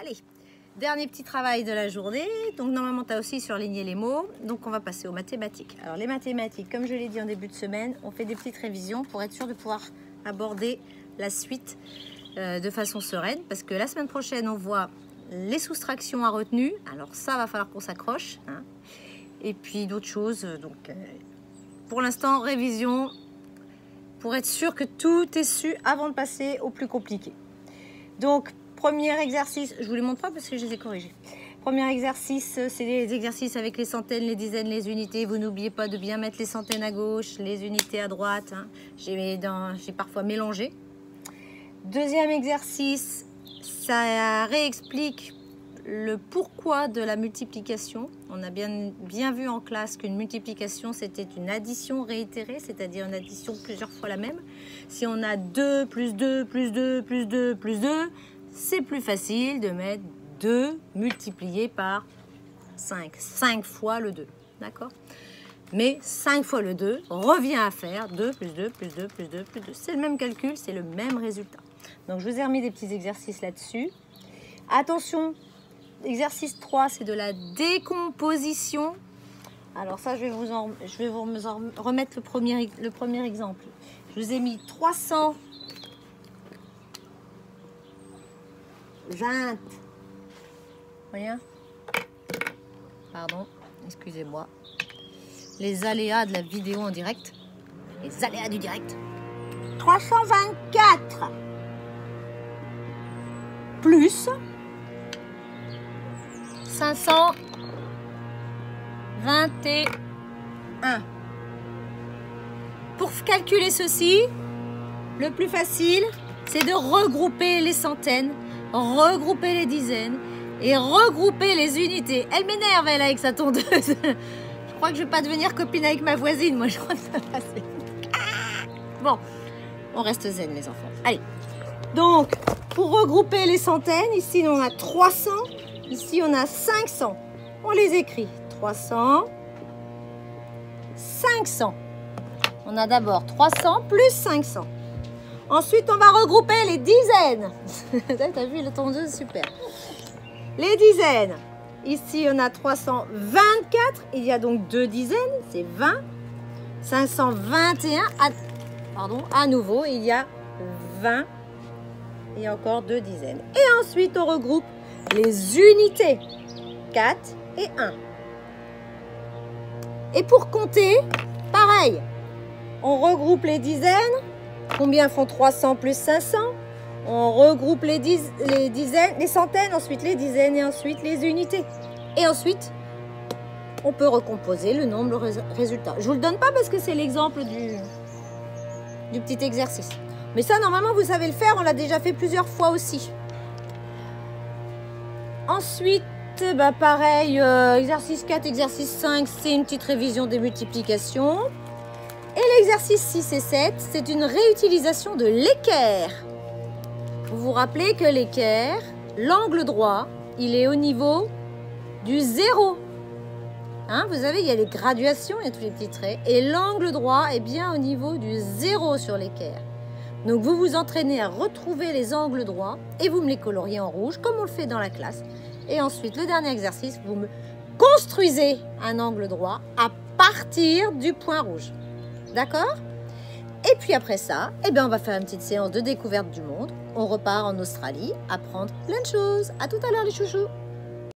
Allez, dernier petit travail de la journée. Donc normalement, tu as aussi surligné les mots. Donc on va passer aux mathématiques. Alors les mathématiques, comme je l'ai dit en début de semaine, on fait des petites révisions pour être sûr de pouvoir aborder la suite de façon sereine. Parce que la semaine prochaine, on voit les soustractions à retenue. Alors ça, va falloir qu'on s'accroche. Hein. Et puis d'autres choses. Donc pour l'instant, révision pour être sûr que tout est su avant de passer au plus compliqué. Donc, premier exercice, je vous les montre pas parce que je les ai corrigés. Premier exercice, c'est les exercices avec les centaines, les dizaines, les unités. Vous n'oubliez pas de bien mettre les centaines à gauche, les unités à droite. Hein. J'ai parfois mélangé. Deuxième exercice, ça réexplique le pourquoi de la multiplication. On a bien vu en classe qu'une multiplication, c'était une addition réitérée, c'est-à-dire une addition plusieurs fois la même. Si on a 2 plus 2 plus 2 plus 2 plus 2, c'est plus facile de mettre 2 multiplié par 5. 5 fois le 2, d'accord? Mais 5 fois le 2 revient à faire 2 plus 2 plus 2 plus 2 plus 2. C'est le même calcul, c'est le même résultat. Donc, je vous ai remis des petits exercices là-dessus. Attention! Exercice 3, c'est de la décomposition. Alors ça, je vais vous remettre le premier exemple. Je vous ai mis 320. Voyez? Pardon, excusez-moi. Les aléas de la vidéo en direct. Les aléas du direct. 324 plus 521. Pour calculer ceci, le plus facile, c'est de regrouper les centaines, regrouper les dizaines et regrouper les unités. Elle m'énerve, elle, avec sa tondeuse. Je crois que je ne vais pas devenir copine avec ma voisine. Moi, je crois que ça va passer. Bon, on reste zen, les enfants. Allez. Donc, pour regrouper les centaines, ici, on a 300. Ici, on a 500. On les écrit. 300, 500. On a d'abord 300 plus 500. Ensuite, on va regrouper les dizaines. T'as vu, le tondeuse, super. Les dizaines. Ici, on a 324. Il y a donc 2 dizaines. C'est 20. 521. À nouveau, il y a 20. Et encore 2 dizaines. Et ensuite, on regroupe les unités, 4 et 1. Et pour compter, pareil, on regroupe les dizaines. Combien font 300 plus 500? On regroupe les dizaines, les centaines, ensuite les dizaines et ensuite les unités. Et ensuite, on peut recomposer le nombre, le résultat. Je ne vous le donne pas parce que c'est l'exemple du petit exercice. Mais ça, normalement, vous savez le faire. On l'a déjà fait plusieurs fois aussi. Ensuite, bah pareil, exercice 4, exercice 5, c'est une petite révision des multiplications. Et l'exercice 6 et 7, c'est une réutilisation de l'équerre. Vous vous rappelez que l'équerre, l'angle droit, il est au niveau du 0. Hein, vous savez, il y a les graduations, il y a tous les petits traits. Et l'angle droit est bien au niveau du 0 sur l'équerre. Donc, vous vous entraînez à retrouver les angles droits et vous me les coloriez en rouge, comme on le fait dans la classe. Et ensuite, le dernier exercice, vous me construisez un angle droit à partir du point rouge. D'accord? Et puis après ça, eh bien, on va faire une petite séance de découverte du monde. On repart en Australie, apprendre plein de choses. À tout à l'heure, les chouchous!